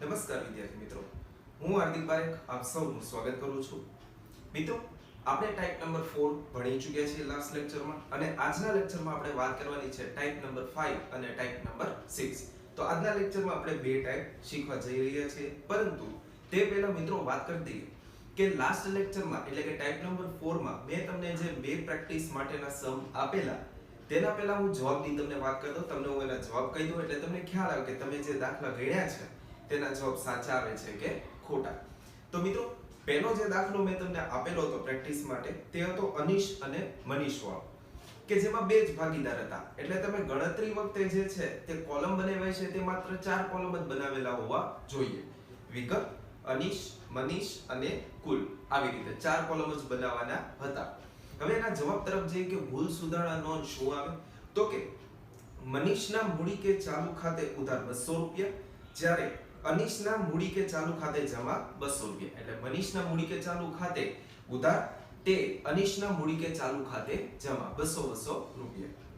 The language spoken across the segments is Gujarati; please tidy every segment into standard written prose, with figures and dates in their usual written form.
નમસ્કાર વિદ્યાર્થી મિત્રો, હું હાર્દિક પારેખ આપ સૌનું સ્વાગત કરું છું. મિત્રો, આપણે ટાઈપ નંબર 4 ભણી ચૂક્યા છીએ લાસ્ટ લેક્ચરમાં, અને આજના લેક્ચરમાં આપણે વાત કરવાની છે ટાઈપ નંબર 5 અને ટાઈપ નંબર 6. તો આજના લેક્ચરમાં આપણે બે ટાઈપ શીખવા જઈ રહ્યા છીએ, પરંતુ તે પહેલા મિત્રો વાત કરી દઈએ કે લાસ્ટ લેક્ચરમાં એટલે કે ટાઈપ નંબર 4 માં મેં તમને જે બે પ્રેક્ટિસ માટેના સમ આપેલા, તેના પહેલા હું જવાબની તમને વાત કરી દઉં, તમને હું એના જવાબ કહી દઉં એટલે તમને ખ્યાલ આવે કે તમે જે દાખલા ગણ્યા છે તેના જવાબ સાચા આવે છે કે ખોટા. તો મિત્રો, પહેલો જે દાખલો મેં તમને આપેલો હતો પ્રેક્ટિસ માટે તે હતો અનીશ અને મનીષ વાળો, કે જેમાં બે જ ભાગીદાર હતા. એટલે તમે ગણતરી વખતે જે છે તે કોલમ બનાવ્યા છે તે માત્ર 4 કોલમ જ બનાવેલા હોવા જોઈએ. વિગત, અનીશ, મનીષ અને કુલ, આવી રીતે 4 કોલમ જ બનાવવાના હતા. હવે એના જવાબ તરફ જઈએ કે ભૂલ સુધારણા નોંધ શું આવે, તો કે મનીષના મૂડી કે ચાલુ ખાતે ઉધાર 200 રૂપિયા, જ્યારે અનીશના મૂડી કે ચાલુ ખાતે જમા 200 રૂપિયા. એટલે મનીષના મૂડી કે ચાલુ ખાતે ઉધાર તે અનીશના મૂડી કે ચાલુ ખાતે જમા 200 રૂપિયા.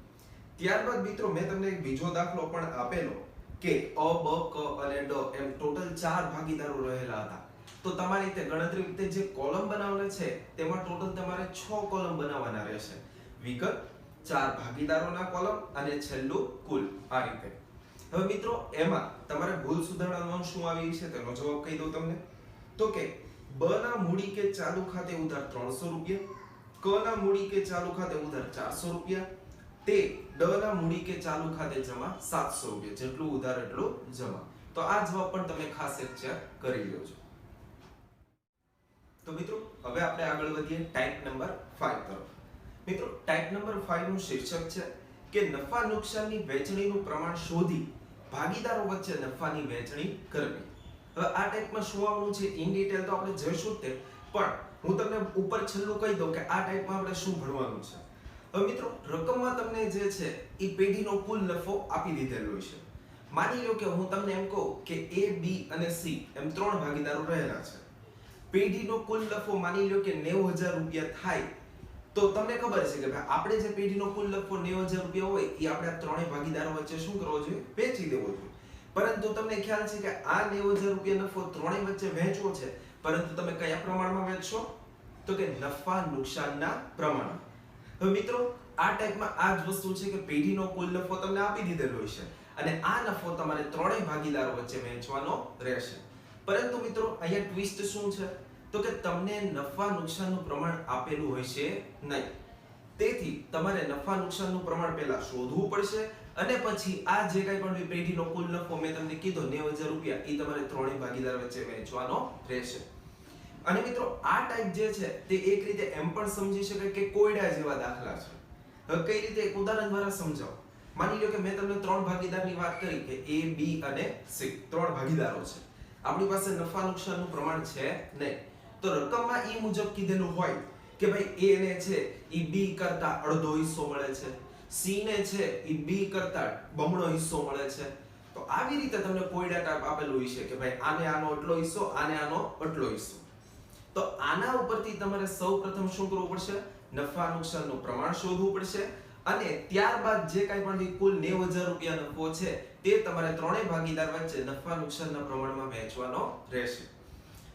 ત્યારબાદ મિત્રો મેં તમને એક બીજો દાખલો પણ આપેલો કે અ, બ, ક અને ડ એમ ટોટલ 4 ભાગીદારો રહેલા હતા. તો તમારી રીતે ગણતરી વખતે જે કોલમ બનાવવાના છે તેમાં ટોટલ તમારે 6 કોલમ બનાવવાના રહેશે. વિગત, 4 ભાગીદારોના કોલમ અને છેલ્લું કુલ, આ રીતે. હવે મિત્રો, એમાં તમારે ભૂલ સુધારણા નોંધ શું આવી છે તેનો જવાબ કહી દઉં તમને. તો કે બ ના મૂડી કે ચાલુ ખાતે ઉધાર 300 રૂપિયા, ક ના મૂડી કે ચાલુ ખાતે ઉધાર 400 રૂપિયા, તે ડ ના મૂડી કે ચાલુ ખાતે જમા 700 રૂપિયા. જેટલું ઉધાર એટલું જમા. તો આ જવાબ પણ તમે ખાસ એક ચેક કરી લેજો. તો મિત્રો, હવે આપણે આગળ વધીએ ટાઈપ નંબર 5 તરફ. મિત્રો, ટાઈપ નંબર 5 નું શીર્ષક છે કે નફા નુકસાનની વહેંચણીનું પ્રમાણ શોધી ભાગીદારો વચ્ચે નફાની વહેંચણી કરવી. હવે આ ટાઈપમાં શું આવવાનું છે ઇન ડિટેલ તો આપણે જોઈશું તે, પણ હું તમને ઉપર છેલ્લું કહી દઉં કે આ ટાઈપમાં આપણે શું ભણવાનું છે. હવે મિત્રો, રકમમાં તમને જે છે એ પેઢીનો કુલ નફો આપી દીધેલો છે. માની લો કે હું તમને એમ કહું કે A, B અને C એમ 3 ભાગીદારો રહેલા છે. પેઢીનો કુલ નફો માની લો કે 90000 રૂપિયા થાય. તો તમને ખબર છે કે ભાઈ આપણે જે પેઢીનો કુલ નફો 90000 રૂપિયા હોય એ આપણે આ ત્રણેય ભાગીદારો વચ્ચે શું કરવો જોઈએ, વેચી દેવો જોઈએ. પરંતુ તમને ખ્યાલ છે કે આ 90000 રૂપિયા નફો ત્રણેય વચ્ચે વહેંચવો છે, પરંતુ તમે કયા પ્રમાણમાં વહેંચશો, તો કે નફા નુકસાનના પ્રમાણમાં. હવે મિત્રો, આ ટાઈપમાં આ જ વસ્તુ છે કે પેઢીનો કુલ નફો તમને આપી દીધેલો છે અને આ નફો તમારે ત્રણેય ભાગીદારો વચ્ચે વહેંચવાનો રહેશે. પરંતુ મિત્રો, અહીંયા ટ્વિસ્ટ શું છે, તો કે તમને નફા નુકસાનનું પ્રમાણ આપેલું હોય છે નહીં. તેથી તમારે નફા નુકસાનનું પ્રમાણ પહેલા શોધવું પડશે અને પછી આ જે કંઈ પણ પેઢીનો કુલ નફો મેં તમને કીધો 90000 રૂપિયા એ તમારે ત્રણેય ભાગીદાર વચ્ચે વહેંચવાનો રહેશે. અને મિત્રો, આ ટાઈપ જે છે તે એક રીતે એમ પણ સમજી શકાય કે કોયડા જેવા દાખલા છે. હવે કઈ રીતે, એક ઉદાહરણ દ્વારા સમજાવો. માની લો કે મેં તમને 3 ભાગીદારની વાત કરી કે A, B અને C 3 ભાગીદારો છે. આપણી પાસે નફા નુકસાનનું પ્રમાણ છે નહીં. તો રકમમાં ઈ મુજબ કીધેલું હોય કે ભાઈ A ને છે ઈ B કરતા અડધો હિસ્સો મળે છે, C ને છે ઈ B કરતા બમણો હિસ્સો મળે છે. તો આવી રીતે તમને કોયડા ટાઈપ આપેલું હોય છે કે ભાઈ આને આનો આટલો હિસ્સો, આને આનો આટલો હિસ્સો. તો આના ઉપરથી તમારે સૌપ્રથમ શું કરવું પડશે, નફા નુકસાનનું પ્રમાણ શોધવું પડશે અને ત્યારબાદ જે કાંઈ પણ કુલ 90000 રૂપિયા નફો છે તે તમારે ત્રણેય ભાગીદાર વચ્ચે નફા નુકસાનના પ્રમાણમાં વહેંચવાનો રહેશે.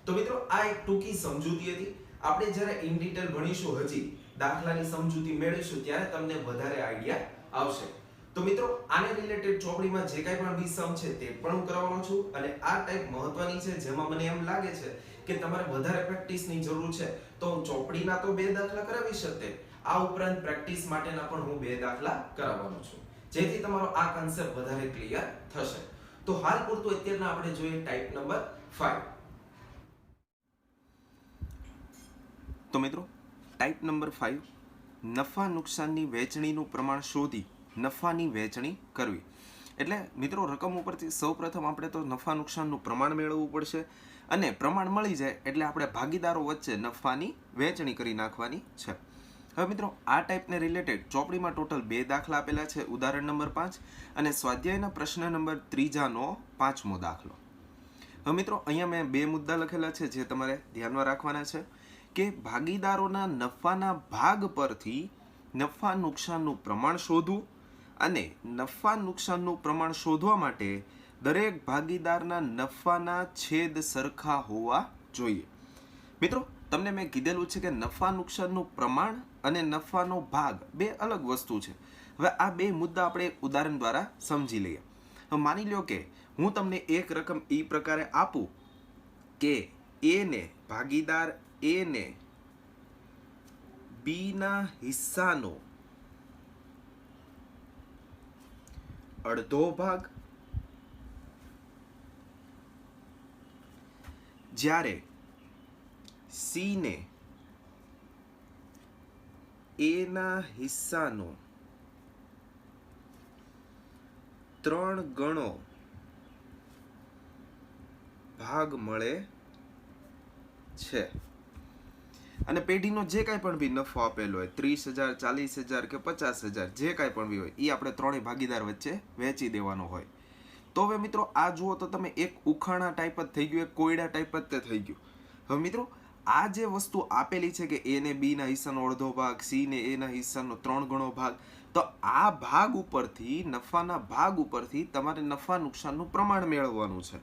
તો મિત્રો, આ એક ટૂંકી સમજૂતી હતી. આપણે જ્યારે ઇન ડિટેલ ભણીશું, હજી દાખલાની સમજૂતી મેળવીશું ત્યારે તમને વધારે આઈડિયા આવશે. તો મિત્રો, આને રિલેટેડ ચોપડીમાં જે કાંઈ પણ વિષમ છે તે પણ હું કરાવવાનો છું અને આ ટાઈપ મહત્વની છે જેમાં મને એમ લાગે છે કે તમારે વધારે પ્રેક્ટિસની જરૂર છે. તો હું ચોપડીના તો 2 દાખલા કરાવી શકતે, આ ઉપરાંત પ્રેક્ટિસ માટેના પણ હું 2 દાખલા કરાવવાનો છું, જેથી તમારો આ કન્સેપ્ટ વધારે ક્લિયર થશે. તો હાલ પૂરતું અત્યારના આપણે જોઈએ ટાઈપ નંબર 5. તો મિત્રો, ટાઈપ નંબર 5, નફા નુકસાનની વહેંચણીનું પ્રમાણ શોધી નફાની વહેંચણી કરવી. એટલે મિત્રો, રકમ ઉપરથી સૌપ્રથમ આપણે તો નફા નુકસાનનું પ્રમાણ મેળવવું પડશે અને પ્રમાણ મળી જાય એટલે આપણે ભાગીદારો વચ્ચે નફાની વહેંચણી કરી નાખવાની છે. હવે મિત્રો, આ ટાઈપને રિલેટેડ ચોપડીમાં ટોટલ 2 દાખલા આપેલા છે. ઉદાહરણ નંબર 5 અને સ્વાધ્યાયના પ્રશ્ન નંબર 3 નો 5મો દાખલો. હવે મિત્રો, અહીંયા મેં 2 મુદ્દા લખેલા છે જે તમારે ધ્યાનમાં રાખવાના છે કે ભાગીદારોના નફાના ભાગ પરથી નફા નુકસાનનું પ્રમાણ શોધવું અને નફા નુકસાનનું પ્રમાણ શોધવા માટે દરેક ભાગીદારના નફાના છેદ સરખા હોવા જોઈએ. મિત્રો, તમને મેં કીધેલું છે કે નફા નુકસાનનું પ્રમાણ અને નફાનો ભાગ બે અલગ વસ્તુ છે. હવે આ બે મુદ્દા આપણે ઉદાહરણ દ્વારા સમજી લઈએ. તો માની લો કે હું તમને એક રકમ એ પ્રકારે આપું કે ભાગીદાર એ ને બી ના હિસ્સાનો અડધો ભાગ, જ્યારે સી ને એ ના હિસ્સાનો 3 ગણો ભાગ મળે છે. અને પેઢીનો જે કાંઈ પણ બી નફો આપેલો હોય, 30,000, 40,000 કે 50,000, જે કાંઈ પણ બી હોય એ આપણે ત્રણેય ભાગીદાર વચ્ચે વહેંચી દેવાનો હોય. તો હવે મિત્રો આ જુઓ તો તમે એક ઉખાણા ટાઈપ જ થઈ ગયું, એક કોયડા ટાઈપ જ તે થઈ ગયું. હવે મિત્રો આ જે વસ્તુ આપેલી છે કે એ ને બી ના હિસ્સાનો અડધો ભાગ, સી ને એ ના હિસ્સાનો 3 ગણો ભાગ, તો આ ભાગ ઉપરથી, નફાના ભાગ ઉપરથી તમારે નફા નુકસાનનું પ્રમાણ મેળવવાનું છે.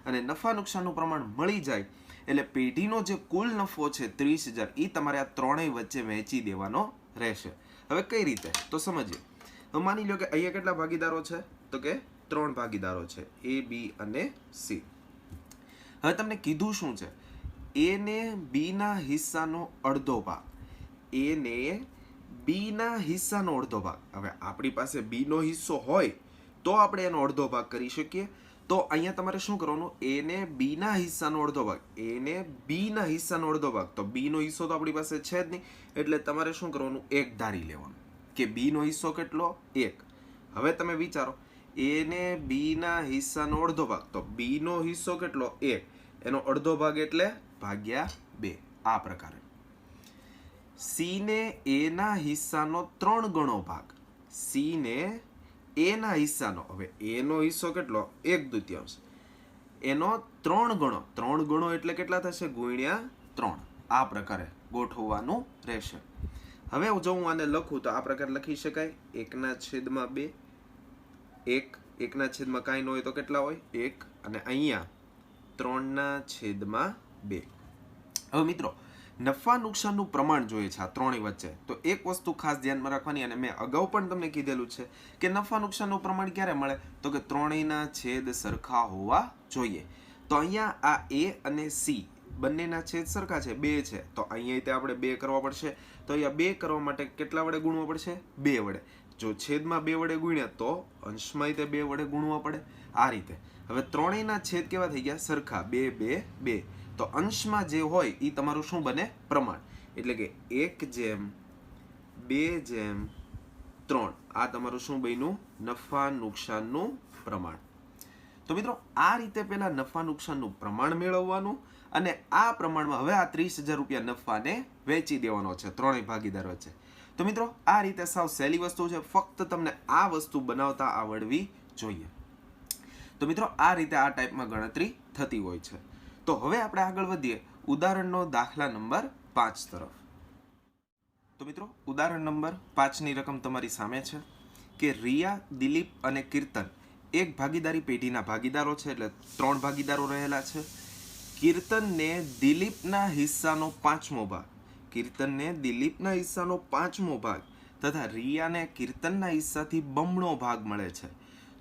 અને નફા નુકસાનનું પ્રમાણ મળી જાય એટલે પેઢીનો જે કુલ નફો છે 30,000 એ તમારે આ ત્રણેય વચ્ચે વહેંચી દેવાનો રહેશે. હવે કઈ રીતે તો સમજીએ. તો માની લો કે અહીંયા કેટલા ભાગીદારો છે? તો કે 3 ભાગીદારો છે, એ, બી અને સી. હવે તમને કીધું શું છે? એ ને બી ના હિસ્સાનો અડધો ભાગ, એ ને બી ના હિસ્સાનો અડધો ભાગ. હવે આપણી પાસે બી નો હિસ્સો હોય તો આપણે એનો અડધો ભાગ કરી શકીએ. તો અહીંયા તમારે શું કરવાનું? એ ને બી ના હિસ્સાનો અડધો ભાગ, એ ને બી ના હિસ્સાનો અડધો ભાગ. તો બી નો હિસ્સો તો આપણી પાસે છે જ નહીં, એટલે તમારે શું કરવાનું? 1 ધારી લેવાનું કે બી નો હિસ્સો કેટલો? 1. હવે તમે વિચારો, એ ને બી ના હિસ્સાનો અડધો ભાગ, તો બી નો હિસ્સો કેટલો? 1. એનો અડધો ભાગ એટલે ભાગ્યા 2. આ પ્રકારે. સી ને એ ના હિસ્સાનો 3 ગણો ભાગ, સી ને એ ના હિસ્સાનો, હવે એ નો હિસ્સો કેટલો? 1/2. એનો 3 ગણો, 3 ગણો એટલે કેટલા થશે? ગુણ્યા 3. આ પ્રકારે ગોઠવવાનું રહેશે. હવે જો હું આને લખું તો આ પ્રકારે લખી શકાય: 1/2, 1/1 કાંઈ ન હોય તો કેટલા હોય? 1. અને અહીંયા 3/2. હવે મિત્રો નફા નુકસાનનું પ્રમાણ જોઈએ છે આ ત્રણેય વચ્ચે. તો એક વસ્તુ ખાસ ધ્યાનમાં રાખવાની, અને મેં અગાઉ પણ તમને કીધેલું છે કે નફા નુકસાનનું પ્રમાણ ક્યારે મળે? તો કે ત્રણેયના છેદ સરખા હોવા જોઈએ. તો અહીંયા આ એ અને સી બંનેના છેદ સરખા છે, 2 છે. તો અહીંયા તે આપણે 2 કરવા પડશે. તો અહીંયા 2 કરવા માટે કેટલા વડે ગુણવા પડશે? 2 વડે. જો છેદમાં 2 વડે ગુણ્યા તો અંશમાં તે 2 વડે ગુણવા પડે. આ રીતે હવે ત્રણેયના છેદ કેવા થઈ ગયા? સરખા. 2, 2, 2. તો અંશમાં જે હોય એ તમારું શું બને? પ્રમાણ. એટલે કે 1/2/3. આ તમારું શું બન્યું? નફા નુકસાનનું પ્રમાણ. તો મિત્રો આ રીતે પહેલા નફા નુકસાનનું પ્રમાણ મેળવવાનું, અને આ પ્રમાણમાં હવે આ 30,000 રૂપિયા નફાને વેચી દેવાનો છે ત્રણેય ભાગીદાર વચ્ચે. તો મિત્રો આ રીતે સાવ સહેલી વસ્તુ છે, ફક્ત તમને આ વસ્તુ બનાવતા આવડવી જોઈએ. તો મિત્રો આ રીતે આ ટાઈપમાં ગણતરી થતી હોય છે. તો હવે આપણે આગળ વધીએ ઉદાહરણનો દાખલા નંબર 5 તરફ. તો મિત્રો ઉદાહરણ નંબર 5 ની રકમ તમારી સામે છે કે રિયા, દિલીપ અને કીર્તન એક ભાગીદારી પેઢીના ભાગીદારો છે, એટલે 3 ભાગીદારો રહેલા છે. કીર્તનને દિલીપના હિસ્સાનો 5મો ભાગ, કીર્તનને દિલીપના હિસ્સાનો 5મો ભાગ તથા રિયાને કીર્તનના હિસ્સાથી બમણો ભાગ મળે છે.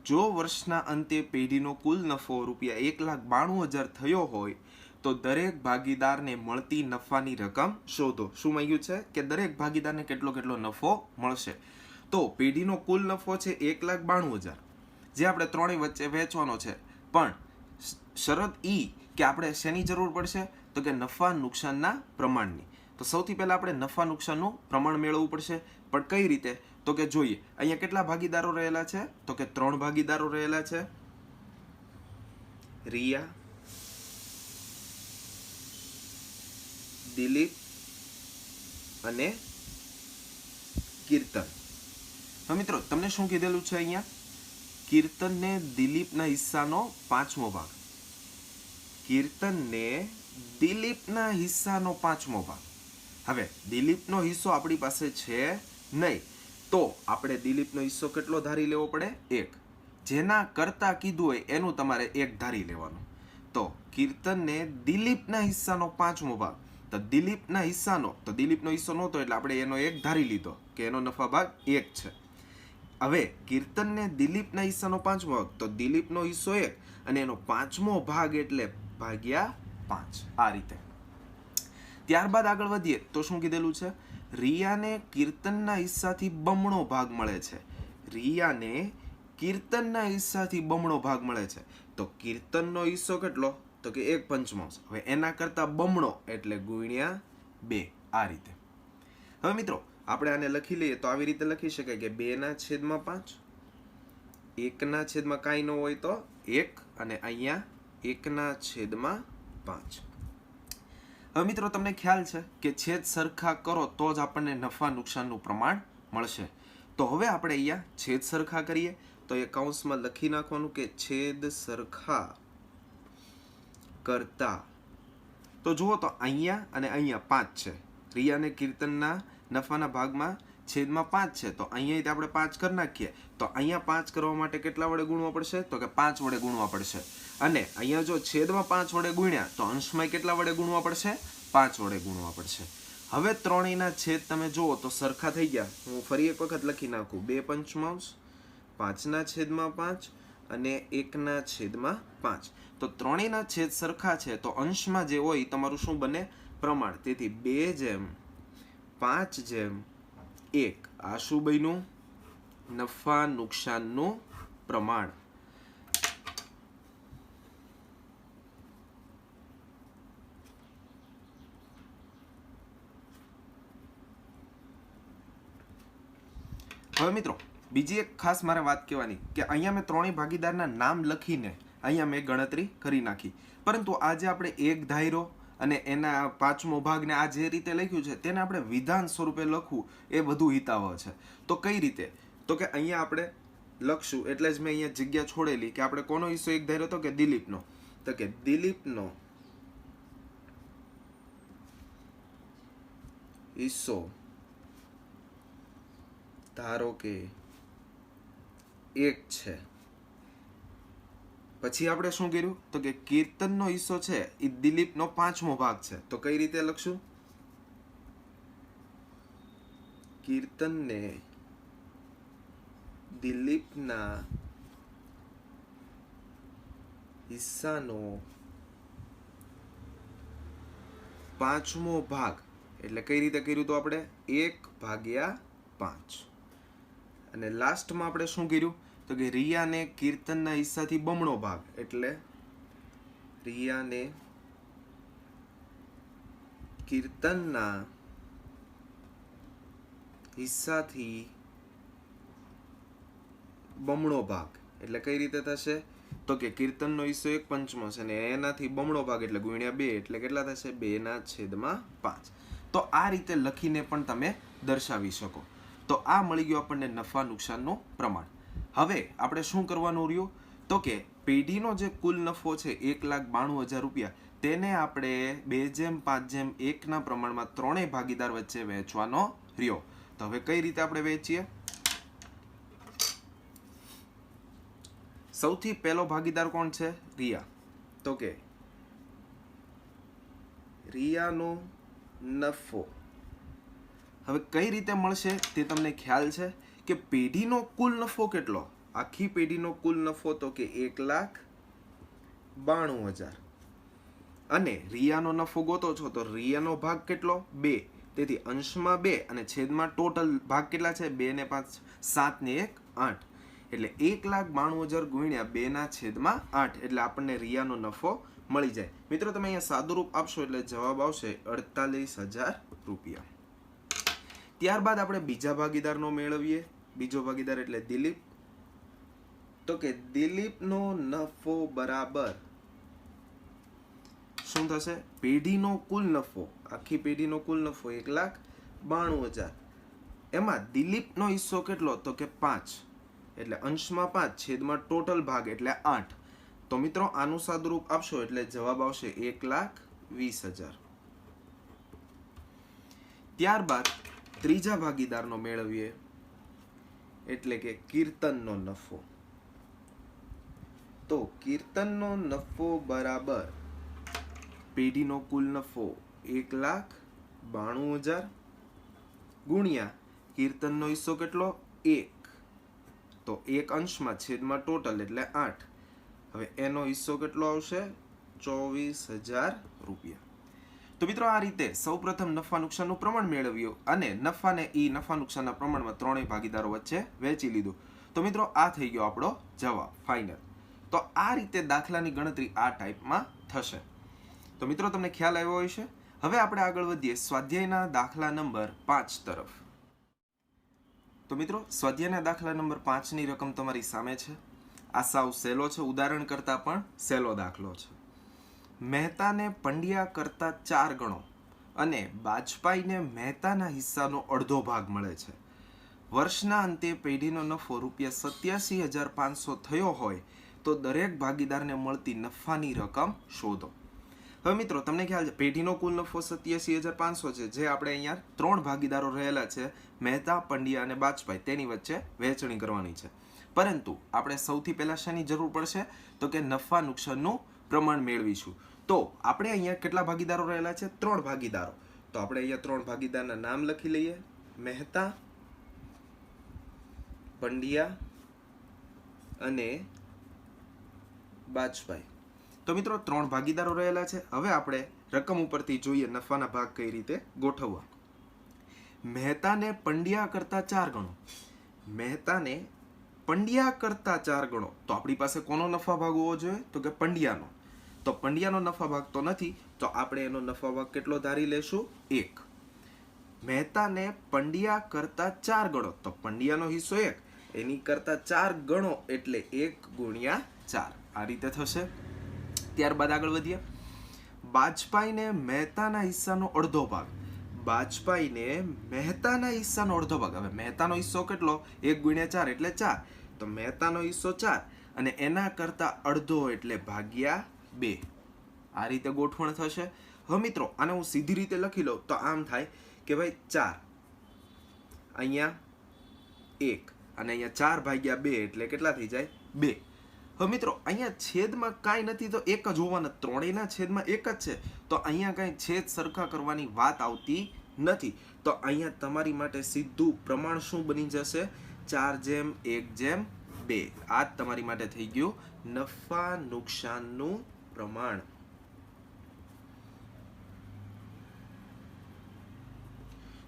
જો વર્ષના અંતે પેઢીનો કુલ નફો ₹1,92,000 થયો હોય તો દરેક ભાગીદારને મળતી નફાની રકમ શોધો. શું માંગ્યું છે? કે દરેક ભાગીદારને કેટલો નફો મળશે. તો પેઢીનો કુલ નફો છે 1,92,000, જે આપણે ત્રણેય વચ્ચે વહેંચવાનો છે. પણ શરત ઈ કે આપણે શેની જરૂર પડશે? તો કે નફા નુકસાનના પ્રમાણની. તો સૌથી પહેલા આપણે નફા નુકસાનનું પ્રમાણ મેળવવું પડશે. પણ કઈ રીતે? તો કે જોઈએ અહીંયા કેટલા ભાગીદારો રહેલા છે? તો કે 3 ભાગીદારો રહેલા છે. રિયા, દિલીપ અને કીર્તન. હવે મિત્રો તમને શું કીધેલું છે અહીંયા? કીર્તનને દિલીપના હિસ્સાનો 5મો ભાગ, કીર્તનને દિલીપના હિસ્સાનો 5મો ભાગ. હવે દિલીપનો હિસ્સો આપણી પાસે છે નહીં, તો આપણે દિલીપનો હિસ્સો કેટલો ધારી લેવો પડે? 1. જેના કરતા કીધું હોય એનું તમારે એક ધારી લેવાનું. તો કીર્તનને દિલીપના હિસ્સાનો 5મો ભાગ, તો દિલીપના હિસ્સાનો, તો દિલીપનો હિસ્સો નહોતો એટલે આપણે એનો એક ધારી લીધો કે એનો નફા ભાગ 1 છે. હવે કીર્તનને દિલીપના હિસ્સાનો 5મો ભાગ, તો દિલીપનો હિસ્સો 1 અને એનો 5મો ભાગ એટલે ભાગ્યા 5. આ રીતે. ત્યારબાદ આગળ વધીએ તો શું કીધેલું છે? રિયાને કીર્તનના હિસ્સાથી બમણો ભાગ મળે છે. રિયાને કીર્તનના હિસ્સાથી બમણો ભાગ મળે છે. તો કીર્તનનો હિસ્સો કેટલો? તો કે 1/5. હવે એના કરતા બમણો એટલે ગુણ્યા 2. આ રીતે. હવે મિત્રો આપણે આને લખી લઈએ તો આવી રીતે લખી શકાય કે 2/5, 1/, કાંઈ ન હોય તો 1 અને અહીંયા 1/5. હવે મિત્રો તમને ખ્યાલ છે કે છેદ સરખા કરો તો જ આપણને નફા નુકસાનનું પ્રમાણ મળશે. તો હવે આપણે અહીંયા છેદ સરખા કરીએ તો એ કૌંસમાં લખી નાખવાનું કે છેદ સરખા કરતા. તો જુઓ તો અહીંયા અને અહીંયા 5 છે. રિયાને કીર્તનના નફાના ભાગમાં છેદમાં 5 છે, તો અહીંયા આપણે 5 કરી નાખીએ. તો અહીંયા 5 કરવા માટે કેટલા વડે ગુણવા પડશે? તો કે 5 વડે ગુણવા પડશે. અને અહીંયા જો છેદમાં 5 વડે ગુણ્યા તો અંશમાં કેટલા વડે ગુણવા પડશે? 5 વડે ગુણવા પડશે. હવે ત્રણેયના છેદ તમે જુઓ તો સરખા થઈ ગયા. હું ફરી એક વખત લખી નાખું. 2/5, 5/5 અને 1/5. તો ત્રણેયના છેદ સરખા છે તો અંશમાં જે હોય તમારું શું બને? પ્રમાણ. તેથી 2/5/1. આ શું બન્યું? નફા નુકસાનનું પ્રમાણ. હવે મિત્રો બીજી એક ખાસ મારે વાત કહેવાની કે અહીંયા મેં ત્રણેય ભાગીદારના નામ લખીને અહીંયા મેં ગણતરી કરી નાખી, પરંતુ આજે આપણે એક ધાયરો અને એના 5મો ભાગને આ જે રીતે લખ્યું છે તેને આપણે વિધાન સ્વરૂપે લખવું એ વધુ હિતાવહ છે. તો કઈ રીતે? તો કે અહીંયા આપણે લખશું એટલે જ મેં અહીંયા જગ્યા છોડેલી કે આપણે કોનો હિસ્સો એક ધાર્યો હતો કે દિલીપનો. તો કે દિલીપનો હિસ્સો ધારો કે 1 છે. પછી આપણે શું કર્યું? તો કે કીર્તનનો હિસ્સો છે એ દિલીપનો 5મો ભાગ છે. તો કઈ રીતે લખશું? કીર્તનને દિલીપના હિસ્સાનો 5મો ભાગ એટલે કઈ રીતે કર્યું? તો આપણે 1/5. અને લાસ્ટમાં આપણે શું કર્યું? તો કે રિયાને કીર્તનના હિસ્સાથી બમણો ભાગ એટલે રિયાને કીર્તનના હિસ્સાથી બમણો ભાગ એટલે કઈ રીતે થશે? તો કે કીર્તનનો હિસ્સો 1/5 છે અને એનાથી બમણો ભાગ એટલે ગુણ્યા 2 એટલે કેટલા થશે? 2/5. તો આ રીતે લખીને પણ તમે દર્શાવી શકો. તો આ મળી ગયું આપણને નફા નુકસાનનું પ્રમાણ. હવે આપણે શું કરવાનું રહ્યું? તો કે પેઢીનો જે કુલ નફો છે 1,92,000 રૂપિયા તેને આપણે 2/5/1 પ્રમાણમાં ત્રણેય ભાગીદાર વચ્ચે વહેંચવાનો રહ્યો. તો હવે કઈ રીતે આપણે વહેંચીએ? સૌથી પહેલો ભાગીદાર કોણ છે? રિયા. તો કે રિયાનો નફો હવે કઈ રીતે મળશે તે તમને ખ્યાલ છે કે પેઢીનો કુલ નફો કેટલો? આખી પેઢીનો કુલ નફો તો કે 1,92,000 અને રિયાનો નફો ગોતો છો તો રિયાનો ભાગ કેટલો? 2. તેથી અંશમાં 2 અને છેદમાં ટોટલ ભાગ કેટલા છે? 2 ને 5 7 ને 1 8 એટલે 1,92,000 ગુણ્યા 2/8 એટલે આપણને રિયાનો નફો મળી જાય. મિત્રો તમે અહીંયા સાદુરૂપ આપશો એટલે જવાબ આવશે 48,000 રૂપિયા. ત્યારબાદ આપણે બીજા ભાગીદારનો મેળવીએ. બીજો ભાગીદાર એટલે દિલીપ. તો કે દિલીપનો નફો બરાબર શું થશે? પેઢીનો કુલ નફો, આખી પેઢીનો કુલ નફો 1,92,000. એમાં દિલીપનો હિસ્સો કેટલો? તો કે 5 એટલે અંશમાં 5 છેદમાં ટોટલ ભાગ એટલે 8. તો મિત્રો આનું સાદુરૂપ આપશો એટલે જવાબ આવશે 1,20,000. ત્યારબાદ ત્રીજા ભાગીદારનો મેળવીએ એટલે કે કીર્તનનો નફો. તો કીર્તનનો નફો બરાબર પેઢીનો કુલ નફો 1,92,000 ગુણ્યા કીર્તનનો હિસ્સો કેટલો 1, તો 1 અંશમાં છેદમાં ટોટલ એટલે 8. હવે એનો હિસ્સો કેટલો આવશે 24,000 રૂપિયા. તો મિત્રો આ રીતે સૌપ્રથમ નફા નુકસાનનું પ્રમાણ મેળવ્યું અને નફાને નફા નુકસાનના પ્રમાણમાં ત્રણેય ભાગીદારો વચ્ચે વહેંચી લીધું. તો મિત્રો આ થઈ ગયો આપણો જવાબ ફાઇનલ. તો આ રીતે દાખલાની ગણતરી આ ટાઈપમાં થશે. તો મિત્રો તમને ખ્યાલ આવ્યો હશે. હવે આપણે આગળ વધીએ સ્વાધ્યાયના દાખલા નંબર 5 તરફ. તો મિત્રો સ્વાધ્યાયના દાખલા નંબર 5 ની રકમ તમારી સામે છે. આ સાવ સહેલો છે, ઉદાહરણ કરતાં પણ સહેલો દાખલો છે. મહેતાને પંડ્યા કરતા 4 ગણો અને બાજપાઈને મહેતાના હિસ્સાનો અડધો ભાગ મળે છે. વર્ષના અંતે પેઢીનો નફો ₹87,500 થયો હોય તો દરેક ભાગીદારને મળતી નફાની રકમ શોધો. હવે મિત્રો તમને ખ્યાલ છે પેઢીનો કુલ નફો 87,500 છે, જે આપણે અહીંયા 3 ભાગીદારો રહેલા છે, મહેતા, પંડ્યા અને બાજપાઈ, તેની વચ્ચે વહેંચણી કરવાની છે. પરંતુ આપણે સૌથી પહેલા શાની જરૂર પડશે તો કે નફા નુકસાનનું પ્રમાણ મેળવીશું. તો આપણે અહીંયા કેટલા ભાગીદારો રહેલા છે 3 ભાગીદારો. તો આપણે અહીંયા 3 ભાગીદારના નામ લખી લઈએ, મહેતા, પંડ્યા અને બાજપાઈ. તો મિત્રો 3 ભાગીદારો રહેલા છે. હવે આપણે રકમ ઉપરથી જોઈએ નફાના ભાગ કઈ રીતે ગોઠવવા. મહેતાને પંડ્યા કરતા 4 ગણો. મહેતાને પંડ્યા કરતા 4 ગણો, તો આપણી પાસે કોનો નફા ભાગ હોવો જોઈએ તો કે પંડ્યાનો. તો પંડ્યાનો નફા ભાગ તો નથી, તો આપણે એનો નફા ભાગ કેટલો ધારી લેશું 1. મહેતાને પંડ્યા કરતા 4 ગણો, તો પંડ્યાનો હિસ્સો 1, એની કરતા 4 ગણો એટલે 1 ગુણ્યા 4. આ રીતે થશે. ત્યારબાદ આગળ વધીએ. બાજપાઈને મહેતાના હિસ્સાનો અડધો ભાગ. બાજપાઈને મહેતાના હિસ્સાનો અડધો ભાગ. હવે મહેતાનો હિસ્સો કેટલો 1 ગુણ્યા 4 એટલે 4, તો મહેતાનો હિસ્સો 4 અને એના કરતા અડધો એટલે ભાગ્યા 2. આ રીતે ગોઠવણ થશે. હવે મિત્રો આને હું સીધી રીતે લખી લઉં તો આમ થાય કે ભાઈ 4 અહીંયા 1 અને અહીંયા 4 ભાગ્યા 2 એટલે કેટલા થઈ જાય 2. હવે મિત્રો અહીંયા છેદમાં કાંઈ નથી, તો એક જ હોવાના, ત્રણેયના છેદમાં એક જ છે, તો અહીંયા કાંઈ છેદ સરખા કરવાની વાત આવતી નથી. તો અહીંયા તમારી માટે સીધું પ્રમાણ શું બની જશે 4:1:2. આ જ તમારી માટે થઈ ગયું નફા નુકસાનનું પ્રમાણ.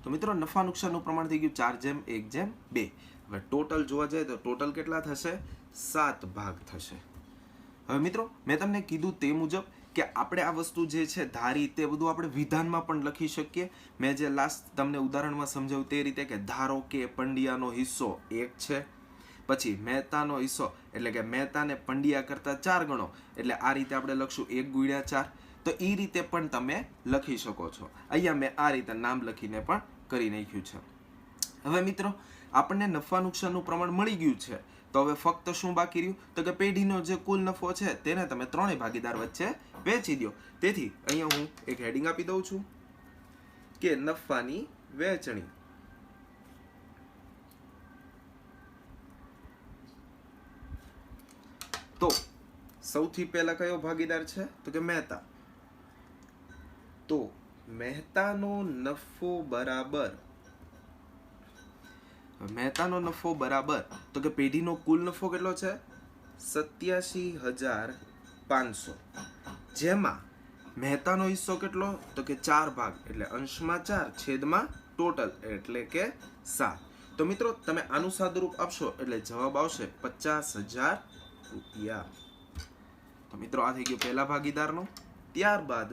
તો મિત્રો નફા નુકસાનનું પ્રમાણ થઈ ગયું 4:1:2. હવે ટોટલ જોવા જાય તો ટોટલ કેટલા થશે 7 ભાગ થશે. હવે મિત્રો મેં તમને કીધું તે મુજબ કે આપણે આ વસ્તુ જે છે ધારી તે બધું આપણે વિધાનમાં પણ લખી શકીએ. મેં જે લાસ્ટ તમને ઉદાહરણમાં સમજાવ્યું તે રીતે કે ધારો કે પંડ્યાનો હિસ્સો 1 છે, પછી મહેતાનો હિસ્સો એટલે કે મહેતાને પંડ્યા કરતા 4 ગણો, એટલે આ રીતે આપણે લખશું 1 ગુણ્યા 4. તો એ રીતે પણ તમે લખી શકો છો. અહીંયા મેં આ રીતે નામ લખીને પણ કરી નાખ્યું છે. હવે મિત્રો આપણને નફા નુકસાનનું પ્રમાણ મળી ગયું છે, તો હવે ફક્ત શું બાકી રહ્યું તો કે પેઢીનો જે કુલ નફો છે તેને તમે ત્રણેય ભાગીદાર વચ્ચે વહેંચી દો. તેથી અહીંયા હું એક હેડિંગ આપી દઉં છું કે નફાની વહેંચણી. તો સૌથી પહેલા કયો ભાગીદાર છે તો કે મહેતા. તો મહેતાનો નફો બરાબર તો કે પેઢીનો કુલ નફો કેટલો છે 87,500, જેમાં મહેતાનો હિસ્સો કેટલો તો કે 4 ભાગ એટલે અંશમાં 4 છેદમાં ટોટલ એટલે કે 7. તો મિત્રો તમે આનું સાદુરૂપ આપશો એટલે જવાબ આવશે 50,000 રૂપિયા. તો મિત્રો આ થઈ ગયો પહેલા ભાગીદારનો. ત્યારબાદ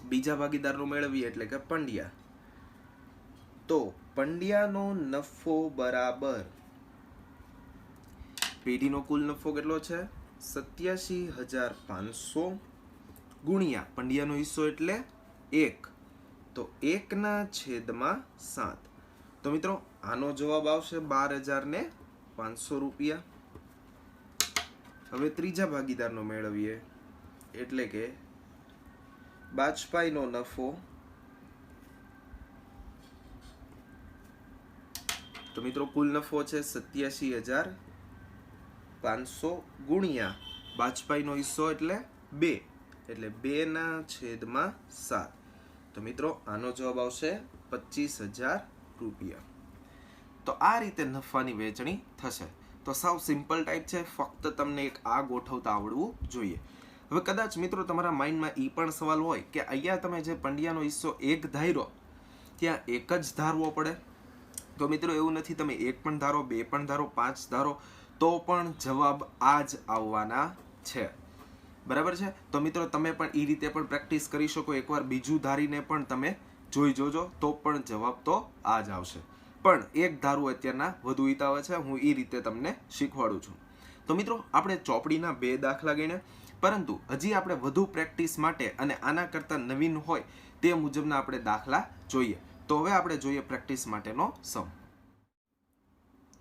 બીજા ભાગીદારનો મેળવીએ એટલે કે પંડ્યા. તો પંડ્યાનો નફો બરાબર પેઢીનો કુલ નફો કેટલો છે 87,500 ગુણ્યા પંડ્યાનો હિસ્સો એટલે 1, તો 1/7. તો મિત્રો આનો જવાબ આવશે 12,500 રૂપિયા. હવે ત્રીજા ભાગીદારનો મેળવીએ એટલે કે બાજપાઈનો નફો. તો મિત્રો કુલ નફો છે 87,500 500 ગુણ્યા બાજપાઈનો હિસ્સો એટલે 2 એટલે 2/7. તો મિત્રો આનો જવાબ આવશે 25,000 રૂપિયા. તો આ રીતે નફાની વહેંચણી થશે. તો સાવ સિમ્પલ ટાઈપ છે, ફક્ત તમને એક આ ગોઠવતા આવડવું જોઈએ. હવે કદાચ મિત્રો તમારા માઇન્ડમાં એ પણ સવાલ હોય કે અહીંયા તમે જે પંડ્યાનો હિસ્સો 1 ધાર્યો ત્યાં 1 જ ધારવો પડે. તો મિત્રો એવું નથી, તમે 1 પણ ધારો, 2 પણ ધારો, 5 ધારો તો પણ જવાબ આ જ આવવાના છે. બરાબર છે. તો મિત્રો તમે પણ એ રીતે પણ પ્રેક્ટિસ કરી શકો, એકવાર બીજું ધારીને પણ તમે જોઈ જોજો તો પણ જવાબ તો આ જ આવશે. પણ 1 ધારવું અત્યારના વધુ હિતાવે છે, હું એ રીતે તમને શીખવાડું છું. તો મિત્રો આપણે ચોપડીના 2 દાખલા ગણ્યા, પરંતુ હજી આપણે વધુ પ્રેક્ટિસ માટે અને આના કરતાં નવીન હોય તે મુજબના આપણે દાખલા જોઈએ. તો હવે આપણે જોઈએ પ્રેક્ટિસ માટેનો સમ.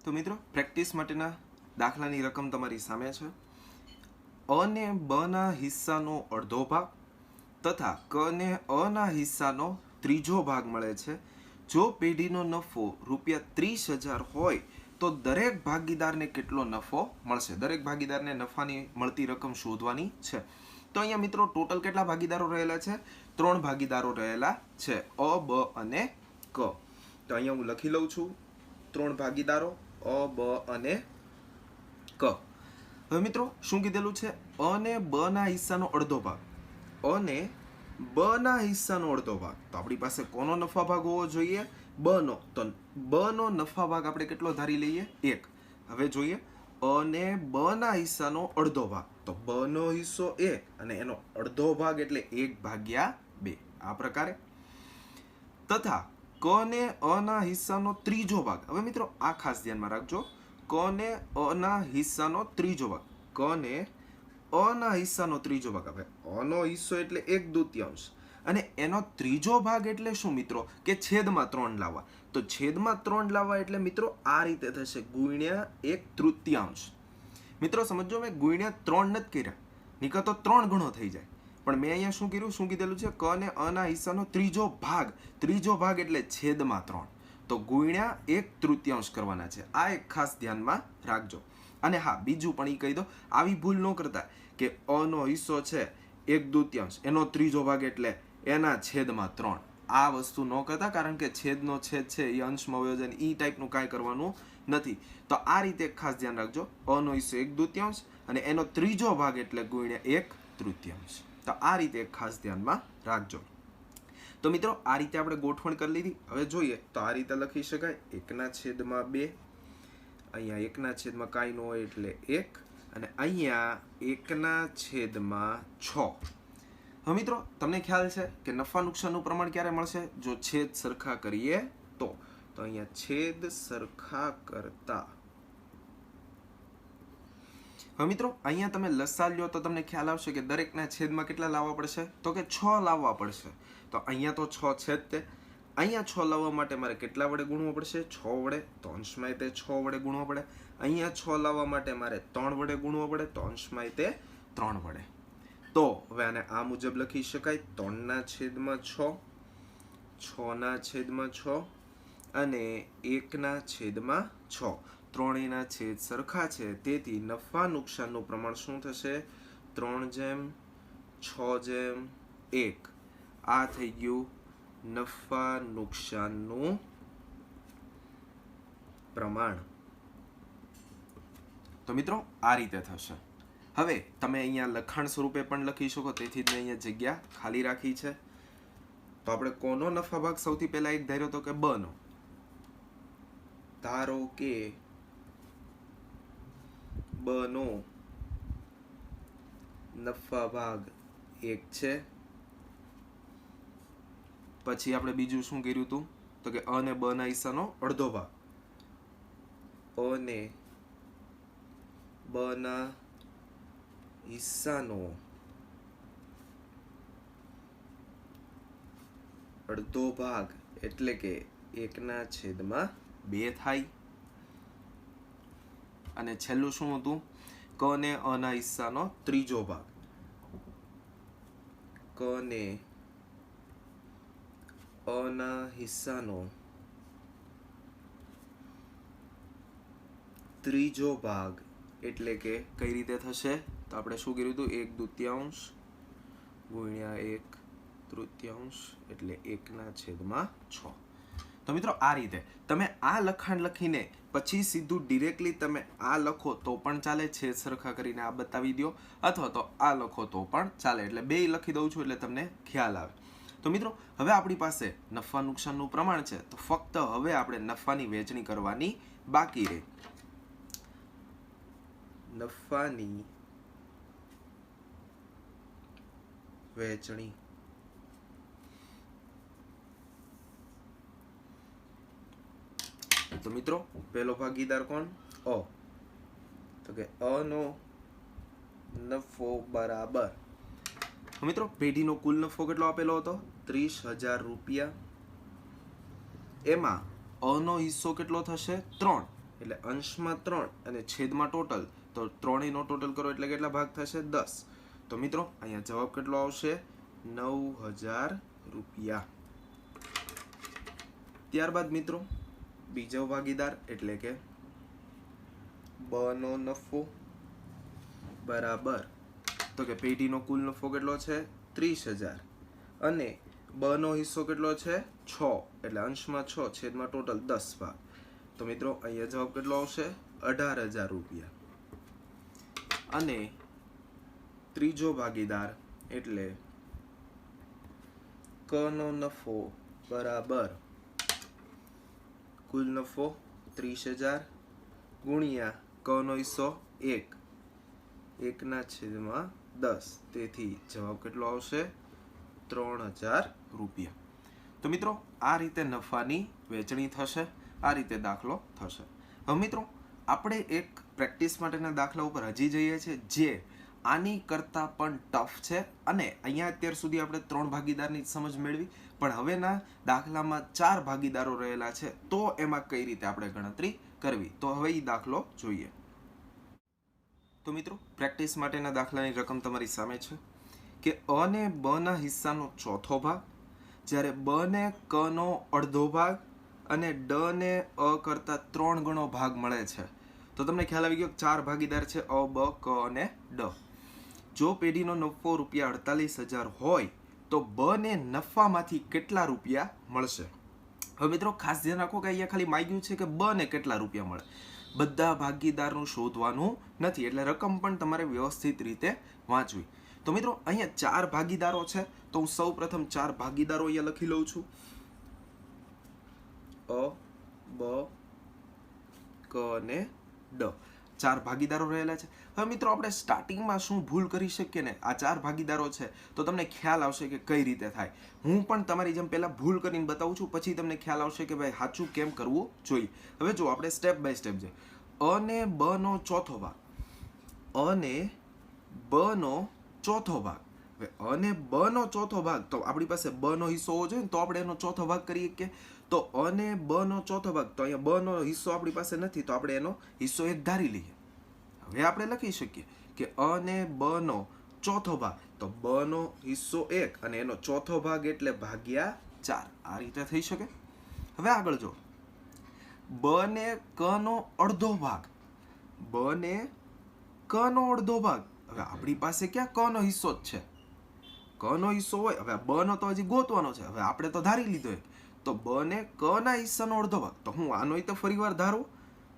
તો મિત્રો પ્રેક્ટિસ માટેના દાખલાની રકમ તમારી સામે છે. અ ને બ ના હિસ્સાનો અડધો ભાગ તથા ક ને અ ના હિસ્સાનો ત્રીજો ભાગ મળે છે. જો પેઢીનો નફો ₹30,000 હોય તો દરેક ભાગીદારને કેટલો નફો મળશે? દરેક ભાગીદારને નફાની મળતી રકમ શોધવાની છે. તો અહીંયા મિત્રો ટોટલ કેટલા ભાગીદારો રહેલા છે? 3 ભાગીદારો રહેલા છે, અ, બ અને ક. તો અહીંયા હું લખી લઉં છું 3 ભાગીદારો અ, બ અને ક. હવે મિત્રો શું કીધેલું છે? અ ને બ ના હિસ્સાનો અડધો ભાગ. અ ને બ ના હિસ્સાનો અડધો ભાગ. તો આપણી પાસે કોનો નફા ભાગ હોવો જોઈએ? બ નો. તો બ નો નફા ભાગ આપણે કેટલો ધારી લઈએ? 1. હવે જોઈએ અ ને બ ના હિસ્સાનો અડધો ભાગ. તો બ નો હિસ્સો 1 અને એનો અડધો ભાગ એટલે 1/2. આ પ્રકારે. તથા ક ને અ ના હિસ્સાનો ત્રીજો ભાગ. હવે મિત્રો આ ખાસ ધ્યાનમાં રાખજો, ક ને અ ના હિસ્સાનો ત્રીજો ભાગ. ક ને અ ના હિસ્સાનો ત્રીજો ભાગ. હવે અ નો હિસ્સો એટલે 1/2 અને એનો ત્રીજો ભાગ એટલે શું મિત્રો? કે છેદમાં 3 લાવવા. તો છેદમાં 3 લાવવા એટલે મિત્રો આ રીતે થશે ગુણ્યા 1/3. મિત્રો સમજો, મેં ગુણ્યા 3 નથી કર્યા, નીકળ તો 3 ગણો થઈ જાય. પણ મેં અહીંયા શું કર્યું? શું કીધેલું છે? ક ને અ ના હિસ્સાનો ત્રીજો ભાગ. ત્રીજો ભાગ એટલે છેદમાં 3. તો ગુણ્યા 1/3 કરવાના છે. આ એક ખાસ ધ્યાનમાં રાખજો. અને હા, બીજું પણ એ કહી દો, આવી ભૂલ ન કરતા કે અ નો હિસ્સો છે 1/2, એનો ત્રીજો ભાગ એટલે એના છેદમાં 3. આ વસ્તુ ન કરતા, કારણ કે છેદનો છેદ છે એ અંશમાં વયો જાય, એ ટાઈપનું કાંઈ કરવાનું નથી. તો આ રીતે ખાસ ધ્યાન રાખજો, અ નો હિસ્સો 1/2 અને એનો ત્રીજો ભાગ એટલે ગુણ્યા 1/3. તો આ રીતે ખાસ ધ્યાનમાં રાખજો. તો મિત્રો આ રીતે આપણે ગોઠવણ કરી લીધી. હવે જોઈએ તો આ રીતે લખી શકાય 1/2. અહીંયા 1/, કાંઈ ન હોય એટલે 1 અને અહીંયા 1/6. હવે મિત્રો તમને ખ્યાલ છે કે નફા નુકસાનનું પ્રમાણ ક્યારે મળશે? જો છેદ સરખા કરીએ તો. તો અહીંયા છેદ સરખા કરતા. હવે મિત્રો અહીંયા તમે લસા લ્યો તો તમને ખ્યાલ આવશે કે દરેકના છેદમાં કેટલા લાવવા પડશે? તો કે 6 લાવવા પડશે. તો અહીંયા તો 6 છે જ તે. અહીંયા 6 લાવવા માટે મારે કેટલા વડે ગુણવો પડશે? 6 વડે. તો અંશમાં તે 6 વડે ગુણવો પડે. અહીંયા 6 લાવવા માટે મારે 3 વડે ગુણવો પડે. તો અંશમાં તે 3 વડે. તો હવે આને આ મુજબ લખી શકાય 3/6, 6/6 અને 1/6. ત્રણેયના છેદ સરખા છે, તેથી નફા નુકસાનનું પ્રમાણ શું થશે? 3/6/1. આ થઈ ગયું નફા નુકસાનનું પ્રમાણ. તો મિત્રો આ રીતે થશે. હવે તમે અહીંયા લખાણ સ્વરૂપે પણ લખી શકો, તેથી જ મેં અહીંયા જગ્યા ખાલી રાખી છે. તો આપણે કોનો નફા ભાગ સૌથી પહેલા એક ધાર્યો તો કે બ નો. ધારો કે બ નો નફા ભાગ 1 છે. પછી આપણે બીજું શું કર્યું હતું? તો કે અ ને બ ના હિસ્સાનો અડધો ભાગ. અ ને બ ના હિસ્સાનો અડધો ભાગ એટલે કે 1/2 થાય. અને છેલ્લું શું હતું? ક ને અ ના હિસ્સાનો ત્રીજો ભાગ. ક ને અ ના હિસ્સાનો ત્રીજો ભાગ એટલે કે કઈ રીતે થશે? તો આપણે શું કર્યું હતું? 1/2 ગુણ્યા 1/3 એટલે 1/6. તો મિત્રો આ રીતે તમે આ લખાણ લખીને પછી સીધું ડિરેક્ટલી તમે આ લખો તો પણ ચાલે, છેદ સરખા કરીને આ બતાવી દો, અથવા તો આ લખો તો પણ ચાલે. એટલે બેય લખી દઉં છું એટલે તમને ખ્યાલ આવે. તો મિત્રો હવે આપણી પાસે નફા નુકસાનનું પ્રમાણ છે, તો ફક્ત હવે આપણે નફાની વહેંચણી કરવાની બાકી રહે. નફાની વહેંચણી. તો મિત્રો પહેલો ભાગીદાર કોણ? અ. તો કે અ નો નફો બરાબર. મિત્રો પેઢીનો કુલ નફો કેટલો આપેલો હતો? 30,000 રૂપિયા. એમાં અ નો હિસ્સો કેટલો થશે? 3. એટલે અંશમાં 3 અને છેદમાં ટોટલ. તો 3 નો ટોટલ કરો એટલે કેટલા ભાગ થશે? 10. તો મિત્રો અહીંયા જવાબ કેટલો આવશે? 9,000 રૂપિયા. ત્યારબાદ મિત્રો બીજો ભાગીદાર એટલે કે બ નો નફો બરાબર. તો કે પેઢીનો કુલ નફો કેટલો છે? 30,000 અને બ નો હિસ્સો કેટલો છે? 6. એટલે અંશમાં 6 છેદમાં ટોટલ 10 ભાગ. તો મિત્રો અહીંયા જવાબ કેટલો આવશે? 18,000 રૂપિયા. અને ત્રીજો ભાગીદાર એટલે ક નો નફો બરાબર કુલ નફો 30,000 ગુણ્યા ક નો હિસ્સો 1/10. તેથી જવાબ કેટલો આવશે? 3,000 રૂપિયા. તો મિત્રો આ રીતે નફાની વહેંચણી થશે, આ રીતે દાખલો થશે. હવે મિત્રો આપણે એક પ્રેક્ટિસ માટેના દાખલા ઉપર હજી જઈએ છીએ જે આની કરતાં પણ ટફ છે. અને અહીંયા અત્યાર સુધી આપણે 3 ભાગીદારની સમજ મેળવી, પણ હવેના દાખલામાં 4 ભાગીદારો રહેલા છે, તો એમાં કઈ રીતે આપણે ગણતરી કરવી. તો હવે એ દાખલો જોઈએ. તો મિત્રો પ્રેક્ટિસ માટેના દાખલાની રકમ તમારી સામે છે કે અ ને બ ના હિસ્સાનો ચોથો ભાગ, જ્યારે બ ને ક નો અડધો ભાગ અને ડ ને અ કરતા 3 ગણો ભાગ મળે છે. તો તમને ખ્યાલ આવી ગયો 4 ભાગીદાર છે અ, બ, ક અને ડ. જો પેઢીનો નફો ₹48,000 હોય તો બ ને નફામાંથી કેટલા રૂપિયા મળશે? હવે મિત્રો ખાસ ધ્યાન રાખો કે અહીંયા ખાલી માંગ્યું છે કે બ ને કેટલા રૂપિયા મળે, બધા ભાગીદારનું શોધવાનું નથી. એટલે રકમ પણ તમારે વ્યવસ્થિત રીતે વાંચવી. તો મિત્રો અહીંયા 4 ભાગીદારો છે, તો હું સૌ પ્રથમ 4 ભાગીદારો અહીંયા લખી લઉં છું. અ, બ, ક અને ડ. 4 ભાગીદારો રહેલા છે. હવે મિત્રો આપણે સ્ટાર્ટિંગમાં શું ભૂલ કરી શકીએ ને, આ 4 ભાગીદારો છે તો તમને ખ્યાલ આવશે કે કઈ રીતે થાય. હું પણ તમારી જેમ પહેલા ભૂલ કરીને બતાવું છું, પછી તમને ખ્યાલ આવશે કે ભાઈ સાચું કેમ કરવું જોઈએ. હવે જો આપણે સ્ટેપ બાય સ્ટેપ છે. અ ને બ નો ચોથો ભાગ, અ ને બ નો ચોથો ભાગ. હવે અ ને બ નો ચોથો ભાગ, તો આપણી પાસે બ નો હિસ્સો હોવો જોઈએ ને, તો આપણે એનો ચોથો ભાગ કરીએ કે તો અ ને બ નો ચોથો ભાગ. તો અહીંયા બ નો હિસ્સો આપણી પાસે નથી, તો આપણે એનો હિસ્સો 1 ધારી લઈએ. હવે આપણે લખી શકીએ કે અ ને બ નો ચોથો ભાગ, તો બ નો હિસ્સો 1 અને એનો ચોથો ભાગ એટલે ભાગ્યા 4. આ રીતે થઈ શકે. હવે આગળ જો બ ને ક નો અડધો ભાગ, બ ને ક નો અડધો ભાગ. હવે આપણી પાસે ક્યાં ક નો હિસ્સો જ છે, ક નો હિસ્સો હોય. હવે બ નો તો હજી ગોતવાનો છે, હવે આપણે તો ધારી લીધો હોય. તો બ ને ક ના હિસ્સાનો અડધો ભાગ, તો હું આનો તો ફરીવાર ધારું.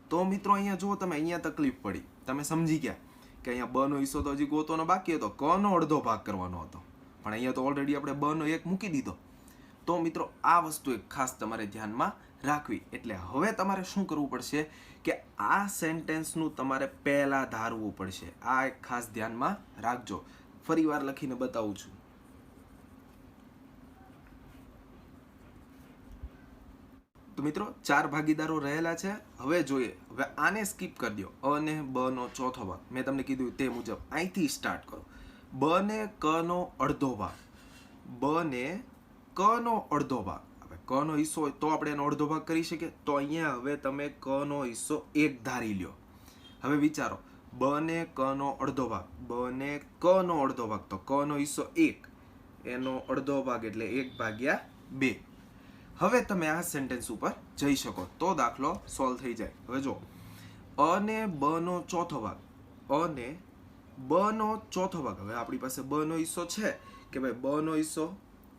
તો મિત્રો અહીંયા જુઓ તમે, અહીંયા તકલીફ પડી, તમે સમજી ગયા કે અહીંયા બ નો હિસ્સો તો હજી ગોતવાનો બાકી હતો, ક નો અડધો ભાગ કરવાનો હતો, પણ અહીંયા તો ઓલરેડી આપણે બ નો 1 મૂકી દીધો. તો મિત્રો આ વસ્તુ એક ખાસ તમારે ધ્યાનમાં રાખવી. એટલે હવે તમારે શું કરવું પડશે કે આ સેન્ટેન્સનું તમારે પહેલા ધારવું પડશે. આ એક ખાસ ધ્યાનમાં રાખજો. ફરીવાર લખીને બતાવું છું. તો મિત્રો 4 ભાગીદારો રહેલા છે. હવે જોઈએ, હવે આને સ્કીપ કરી દો. અ ને બ નો ચોથો ભાગ, મેં તમને કીધું તે મુજબ અહીંથી સ્ટાર્ટ કરો. બ ને ક નો અડધો ભાગ, બ ને ક નો અડધો ભાગ. હવે ક નો હિસ્સો હોય તો આપણે એનો અડધો ભાગ કરી શકીએ. તો અહીંયા હવે તમે ક નો હિસ્સો 1 ધારી લ્યો. હવે વિચારો, બ ને ક નો અડધો ભાગ, બ ને ક નો અડધો ભાગ, તો ક નો હિસ્સો 1, એનો અડધો ભાગ એટલે 1/2. હવે તમે આ સેન્ટેન્સ ઉપર જઈ શકો, તો દાખલો સોલ્વ થઈ જાય. હવે જો અ ને બ નો ચોથો ભાગ, અ ને બ નો ચોથો ભાગ, હવે આપણી પાસે બ નો હિસ્સો છે કે ભાઈ બ નો હિસ્સો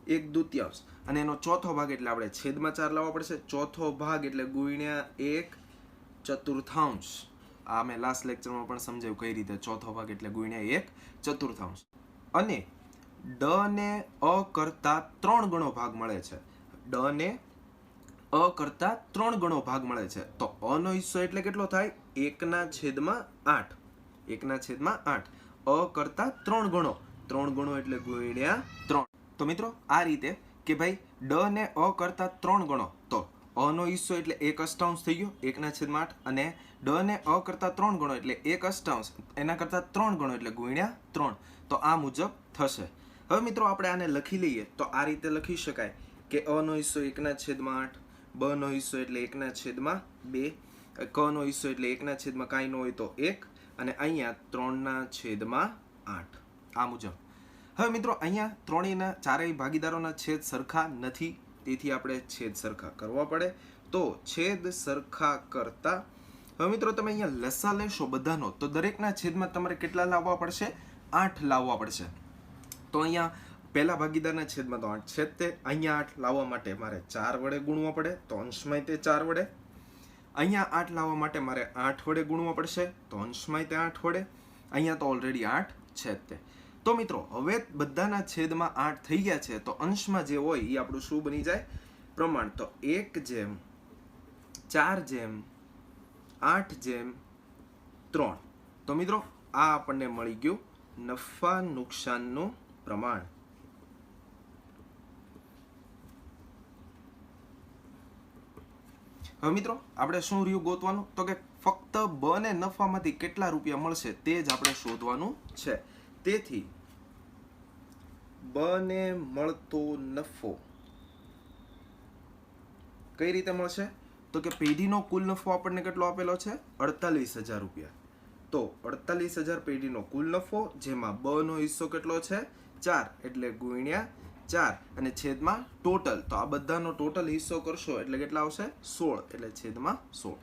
1/2 અને એનો ચોથો ભાગ એટલે આપણે છેદમાં 4 લાવવા પડશે. ચોથો ભાગ એટલે ગુણ્યા 1/4. આ મેં લાસ્ટ લેક્ચરમાં પણ સમજાવ્યું કઈ રીતે. ચોથો ભાગ એટલે ગુણ્યા 1/4 અને ડ ને અ કરતા 3 ગણો ભાગ મળે છે. ડ ને અ કરતા 3 ગણો ભાગ મળે છે. તો અ નો હિસ્સો એટલે કેટલો થાય? 1/8. 1/8. અ કરતા 3 ગણો. 3 ગણો એટલે ગુણ્યા 3. તો મિત્રો આ રીતે કે ભાઈ ડ ને અ કરતા 3 ગણો, તો અ નો હિસ્સો એટલે 1/8 થઈ ગયો 1/8 અને ડ ને અ કરતા 3 ગણો એટલે 1/8 એના કરતા 3 ગણો એટલે ગુણ્યા 3. તો આ મુજબ થશે. હવે મિત્રો આપણે આને લખી લઈએ તો આ રીતે લખી શકાય કે અ નો હિસ્સો 1/8, બ નો હિસ્સો એટલે 1/2, ક નો હિસ્સો એટલે 1/, કાંઈ ન હોય તો 1 અને અહીંયા 3/8. આ મુજબ. હવે મિત્રો અહીંયા ત્રણેયના ચારેય ભાગીદારોના છેદ સરખા નથી, તેથી આપણે છેદ સરખા કરવા પડે. તો છેદ સરખા કરતા હવે મિત્રો તમે અહીંયા લસા લેશો બધાનો તો દરેકના છેદમાં તમારે કેટલા લાવવા પડશે? 8 લાવવા પડશે. તો અહીંયા પહેલા ભાગીદારના છેદમાં તો 8 છે તે, અહીંયા 8 લાવવા માટે મારે 4 વડે ગુણવા પડે, તો અંશમાં તે 4 વડે. અહીંયા 8 લાવવા માટે મારે 8 વડે ગુણવા પડશે, તો અંશમાં તે 8 વડે. અહીંયા તો ઓલરેડી 8 છે તે. તો મિત્રો હવે બધાના છેદમાં 8 થઈ ગયા છે, તો અંશમાં જે હોય એ આપણું શું બની જાય? પ્રમાણ. તો 1/4/8/3. તો મિત્રો આ આપણને મળી ગયું નફા નુકસાનનું પ્રમાણ. હવે મિત્રો આપણે શું રહ્યું ગોતવાનું? તો કે ફક્ત બ ને નફામાંથી કેટલા રૂપિયા મળશે તે જ આપણે શોધવાનું છે. તેથી બ ને મળતો નફો કઈ રીતે મળશે? તો કે પેઢીનો કુલ નફો આપણને કેટલો આપેલો છે? 48,000 રૂપિયા. તો 48,000 પેઢીનો કુલ નફો, જેમાં બ નો હિસ્સો કેટલો છે? 4 એટલે ગુણ્યા 4 અને છેદમાં ટોટલ. તો આ બધાનો ટોટલ હિસ્સો કરશો એટલે કેટલા આવશે? 16 એટલે છેદમાં 16.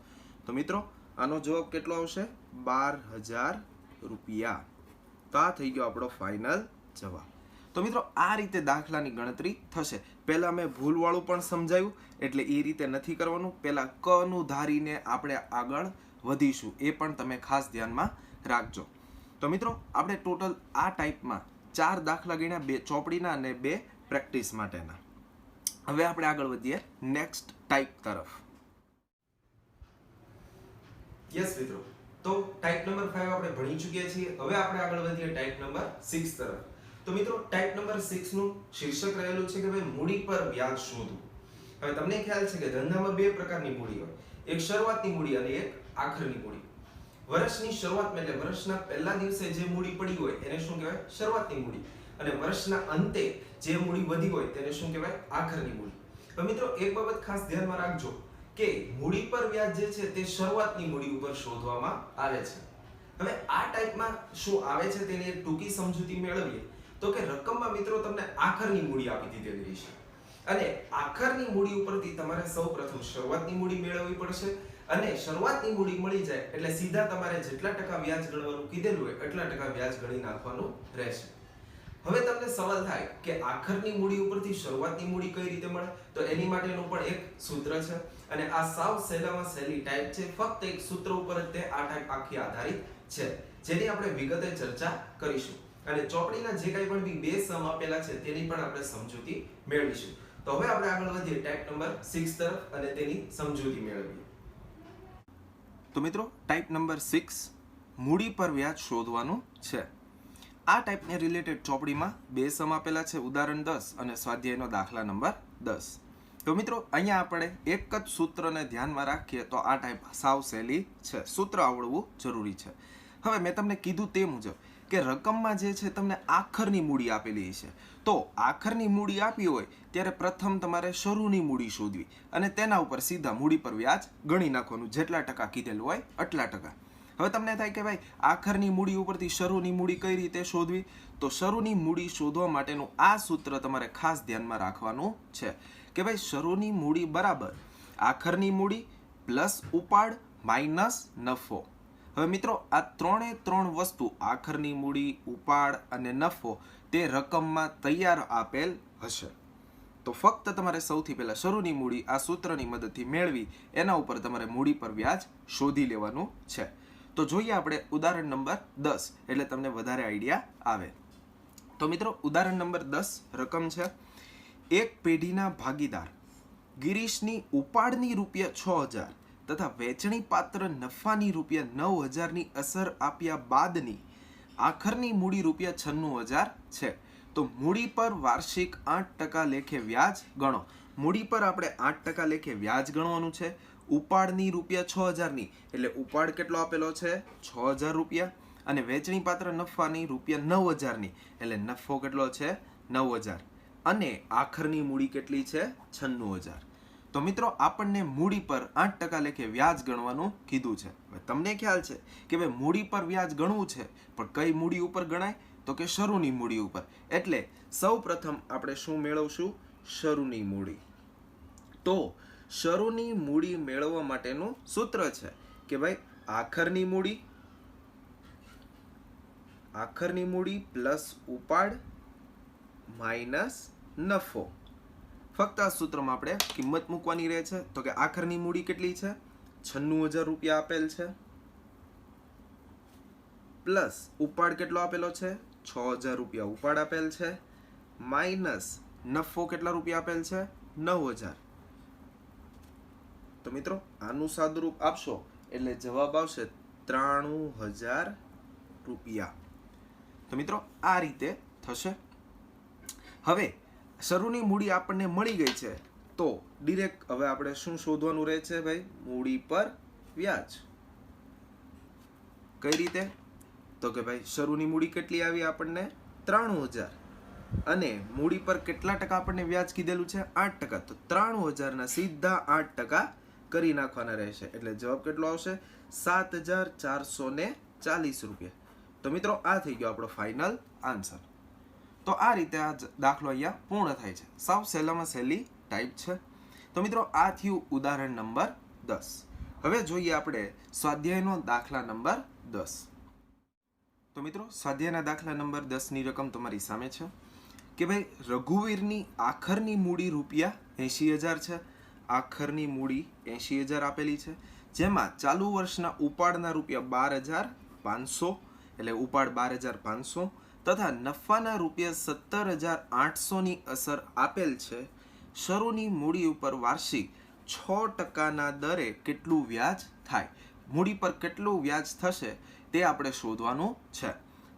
તો મિત્રો આનો જવાબ કેટલો આવશે? 12,000 રૂપિયા. તો આ થઈ ગયો આપણો ફાઇનલ જવાબ. તો મિત્રો આ રીતે દાખલાની ગણતરી થશે. પહેલા મેં ભૂલવાળું પણ સમજાયું એટલે એ રીતે નથી કરવાનું. પહેલા ક નું ધારીને આપણે આગળ વધીશું, એ પણ તમે ખાસ ધ્યાનમાં રાખજો. તો મિત્રો આપણે ટોટલ આ ટાઈપમાં 4 દાખલા ગણ્યા, 2 ચોપડીના અને 2 પ્રેક્ટિસ માટેના. હવે આપણે આગળ વધીએ નેક્સ્ટ ટાઈપ તરફ. યસ મિત્રો, તો ટાઈપ નંબર 5 આપણે ભણી ચૂક્યા છીએ. હવે આપણે આગળ વધીએ ટાઈપ નંબર 6 તરફ. તો મિત્રો ટાઈપ નંબર 6 નું શીર્ષક રહેલું છે કે ભાઈ મૂડી પર વ્યાજ શોધવું. હવે તમને ખ્યાલ છે કે ધંધામાં 2 પ્રકારની મૂડી હોય, એક શરૂઆતની મૂડી અને એક આખરની મૂડી. વર્ષની શરૂઆતમાં એટલે વર્ષના પહેલા દિવસે જે મૂડી પડી હોય એને શું કહેવાય? શરૂઆતની મૂડી. અને વર્ષના અંતે જે મૂડી વધી હોય તેને શું કહેવાય? આખરની મૂડી. તો મિત્રો એક બાબત ખાસ ધ્યાનમાં રાખજો કે મૂડી પર વ્યાજ જે છે તે શરૂઆતની મૂડી ઉપર શોધવામાં આવે છે. હવે આ ટાઈપમાં શું આવે છે તેની એક ટૂંકી સમજૂતી મેળવીએ તો કે રકમમાં મિત્રો તમને આખરની મૂડી આપી દીધેલી છે અને આખરની મૂડી ઉપરથી તમારે સૌપ્રથમ શરૂઆતની મૂડી મેળવવી પડશે અને શરૂઆતની મૂડી મળી જાય એટલે સીધા તમારે જેટલા ટકા વ્યાજ ગણવાનું કીધેલું હોય એટલા ટકા વ્યાજ ગણી નાખવાનું રહેશે. હવે તમને સવાલ થાય કે આખરની મૂડી ઉપરથી શરૂઆતની મૂડી કઈ રીતે મળે? તો એની માટેનું પણ એક સૂત્ર છે અને આ સાવ સહેલામાં સહેલી ટાઈપ છે. ફક્ત એક સૂત્ર ઉપર જ તે આ ટાઈપ આખી આધારિત છે, જેની આપણે વિગતે ચર્ચા કરીશું અને ચોપડીના જે કંઈ પણ 2 સમ આપેલા છે તેની પણ આપણે સમજૂતી મેળવીશું. તો હવે આપણે આગળ વધીએ ટાઈપ નંબર 6 તરફ અને તેની સમજૂતી મેળવીએ. તો મિત્રો ટાઈપ નંબર 6 મૂડી પર વ્યાજ શોધવાનું છે. આ ટાઈપને રિલેટેડ ચોપડીમાં 2 સમ આપેલા છે, ઉદાહરણ 10 અને સ્વાધ્યાયનો દાખલા નંબર 10. તો મિત્રો અહીંયા આપણે એક જ સૂત્રને ધ્યાનમાં રાખીએ તો આ ટાઈપ સાવ સહેલી છે, સૂત્ર આવડવું જરૂરી છે. હવે મેં તમને કીધું તે મુજબ કે રકમમાં જે છે તમને આખરની મૂડી આપેલી છે, તો આખરની મૂડી આપી હોય ત્યારે પ્રથમ તમારે શરૂની મૂડી શોધવી અને તેના ઉપર સીધા મૂડી પર વ્યાજ ગણી નાખવાનું, જેટલા ટકા કીધેલું હોય એટલા ટકા. હવે તમને થાય કે ભાઈ આખરની મૂડી ઉપરથી શરૂની મૂડી કઈ રીતે શોધવી? તો શરૂની મૂડી શોધવા માટેનું આ સૂત્ર તમારે ખાસ ધ્યાનમાં રાખવાનું છે કે ભાઈ શરૂની મૂડી બરાબર આખરની મૂડી પ્લસ ઉપાડ માઇનસ નફો. હવે મિત્રો આ ત્રણે ત્રણ વસ્તુ આખરની મૂડી, ઉપાડ અને નફો તે રકમમાં તૈયાર આપેલ હશે. તો ફક્ત તમારે સૌથી પહેલા શરૂની મૂડી આ સૂત્રની મદદથી મેળવી એના ઉપર તમારે મૂડી પર વ્યાજ શોધી લેવાનું છે. તો જોઈએ આપણે ઉદાહરણ નંબર 10 એટલે તમને વધારે આઈડિયા આવે. તો મિત્રો ઉદાહરણ નંબર 10 રકમ છે એક પેઢીના ભાગીદાર ગિરીશની ઉપાડની ₹6000 તથા વેચણી પાત્ર નફાની ₹9000ની અસર આપ્યા બાદની આખરની મૂડી ₹96000 છે. તો મૂડી પર વાર્ષિક 8% લેખે વ્યાજ ગણો. મૂડી પર આપણે 8% લેખે વ્યાજ ગણવાનું છે. ઉપાડની ₹6000ની એટલે ઉપાડ કેટલો આપેલો છે ₹6000 અને વેચણી પાત્ર નફાની ₹9000ની એટલે નફો કેટલો છે 9000 અને આખરની મૂડી કેટલી છે 96000. તો મિત્રો આપણને મૂડી પર 8% લેખે વ્યાજ ગણવાનું કીધું છે. તમને ખ્યાલ છે કે ભાઈ મૂડી પર વ્યાજ ગણવું છે પણ કઈ મૂડી ઉપર ગણાય તો કે શરૂની મૂડી ઉપર. એટલે સૌ પ્રથમ આપણે શું મેળવશું શરૂની મૂડી. તો શરૂની મૂડી મેળવવા માટેનું સૂત્ર છે કે ભાઈ આખરની મૂડી પ્લસ ઉપાડ માઇનસ નફો. ફક્ત આ સૂત્રમાં આપણે કિંમત મૂકવાની રહે છે. તો કે આખરની મૂડી કેટલી છે ₹96000 આપેલ છે પ્લસ ઉપાડ કેટલો આપેલો છે ₹6000 ઉપાડ આપેલ છે માઇનસ નફો કેટલા રૂપિયા આપેલ છે 9000. તો મિત્રો આનું સાદુરૂપ આપશો એટલે જવાબ આવશે ₹93000. તો મિત્રો આ રીતે થશે. હવે શરૂની મૂડી આપણને મળી ગઈ છે તો ડિરેક્ટ હવે આપણે શું શોધવાનું રહે છે ભાઈ મૂડી પર વ્યાજ. કઈ રીતે તો કે ભાઈ શરૂની મૂડી કેટલી આવી આપણને 93000 અને મૂડી પર કેટલા ટકા આપણને વ્યાજ કીધેલું છે 8%. તો 93000 ના સીધા 8% કરી નાખવાના રહેશે એટલે જવાબ કેટલો આવશે ₹7440. તો મિત્રો આ થઈ ગયો આપણો ફાઇનલ આન્સર. તો આ રીતે આ દાખલો અહીંયા પૂર્ણ થાય છે. સાવ સહેલામાં સહેલી ટાઈપ છે. તો મિત્રો આ થયું ઉદાહરણ નંબર 10. હવે જોઈએ આપણે સ્વાધ્યાયનો દાખલા નંબર 10. તો મિત્રો સ્વાધ્યાયના દાખલા નંબર 10 ની રકમ તમારી સામે છે કે ભાઈ રઘુવીરની આખરની મૂડી ₹80000 છે. આખરની મૂડી 80000 આપેલી છે જેમાં ચાલુ વર્ષના ઉપાડના ₹12500 એટલે ઉપાડ 12500 તથા નફાના ₹17800 ની અસર આપેલ છે. શરૂની મૂડી ઉપર વાર્ષિક 6% દરે કેટલું વ્યાજ થાય. મૂડી પર કેટલું વ્યાજ થશે તે આપણે શોધવાનું છે.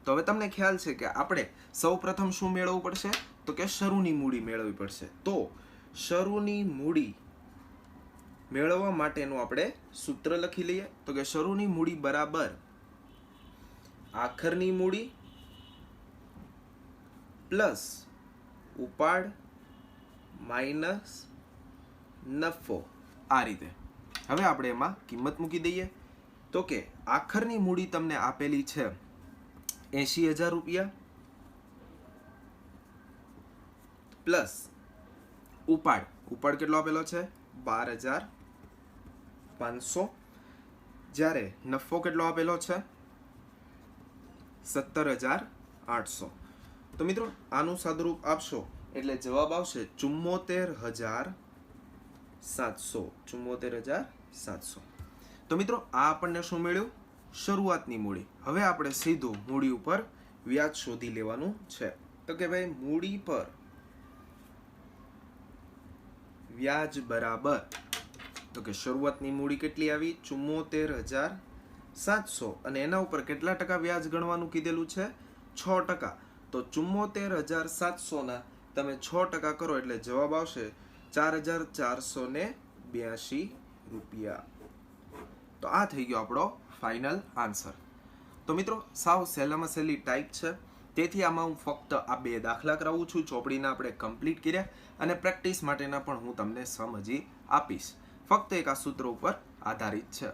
તો હવે તમને ખ્યાલ છે કે આપણે સૌ પ્રથમ શું મેળવવું પડશે તો કે શરૂની મૂડી મેળવવી પડશે. તો શરૂની મૂડી મેળવવા માટેનું આપણે સૂત્ર લખી લઈએ. તો કે શરૂની મૂડી બરાબર આખરની મૂડી પ્લસ ઉપાડ માઇનસ નફો. આ રીતે હવે આપણે એમાં કિંમત મૂકી દઈએ. તો કે આખરની મૂડી તમને આપેલી છે ₹80000 પ્લસ ઉપાડ કેટલો આપેલો છે 12500 જ્યારે નફો કેટલો આપેલો છે 17800. તો મિત્રો આનું સાદુરૂપ આપશો એટલે જવાબ આવશે 74700. તો મિત્રો આ આપણને શું મળ્યું શરૂઆતની મૂડી. હવે આપણે સીધું મૂડી ઉપર વ્યાજ શોધી લેવાનું છે. તો કે ભાઈ મૂડી પર વ્યાજ બરાબર તો કે શરૂઆતની મૂડી કેટલી આવી 74700 અને એના ઉપર કેટલા ટકા વ્યાજ ગણવાનું કીધેલું છે 6%. તો 74700 ના તમે 6% કરો એટલે જવાબ આવશે ₹4482. તો આ થઈ ગયો આપણો ફાઇનલ આન્સર. તો મિત્રો સાવ સહેલામાં સહેલી ટાઈપ છે તેથી આમાં હું ફક્ત આ 2 દાખલા કરાવું છું. ચોપડીના આપણે કમ્પ્લીટ કર્યા અને પ્રેક્ટિસ માટેના પણ હું તમને સમજી આપીશ. ફક્ત એક આ સૂત્ર ઉપર આધારિત છે.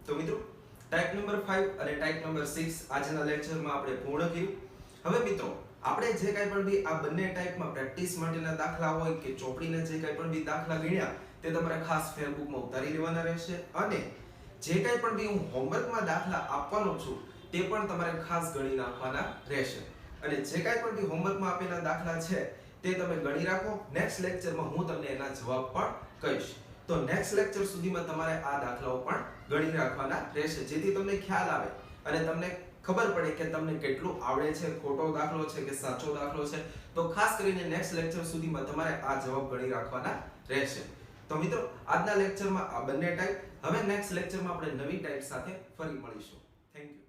તો મિત્રો ટાઈપ નંબર 5 અને ટાઈપ નંબર 6 આજના લેક્ચરમાં આપણે પૂર્ણ કર્યું. હવે મિત્રો આપણે જે કાંઈ પણ બી આ બંને ટાઈપમાં પ્રેક્ટિસ માટેના દાખલા હોય કે ચોપડીના જે કાંઈ પણ બી દાખલા ગણ્યા તે તમારે ખાસ ફેસબુકમાં ઉતારી લેવાના રહેશે અને જે કંઈ પણ બી હું હોમવર્કમાં દાખલા આપવાનો છું તે પણ તમારે ખાસ ગણી નાખવાના રહેશે. અને જે કાંઈ પણ બી હોમવર્કમાં આપેલા દાખલા છે તે તમે ગણી રાખો. નેક્સ્ટ લેક્ચરમાં હું તમને એના જવાબ પણ કહીશ. તો નેક્સ્ટ લેક્ચર સુધીમાં તમારે આ દાખલાઓ પણ ગણી રાખવાના રહેશે, જેથી તમને ખ્યાલ આવે અને તમને ખબર પડે કે તમને કેટલું આવડે છે, ખોટો દાખલો છે કે સાચો દાખલો છે. તો ખાસ કરીને નેક્સ્ટ લેક્ચર સુધીમાં તમારે આ જવાબ ગણી રાખવાના રહેશે. તો મિત્રો, આજના લેક્ચરમાં આ બંને ટાઈપ. હવે નેક્સ્ટ લેક્ચરમાં આપણે નવી ટાઈપ સાથે ફરી મળીશું. Thank you.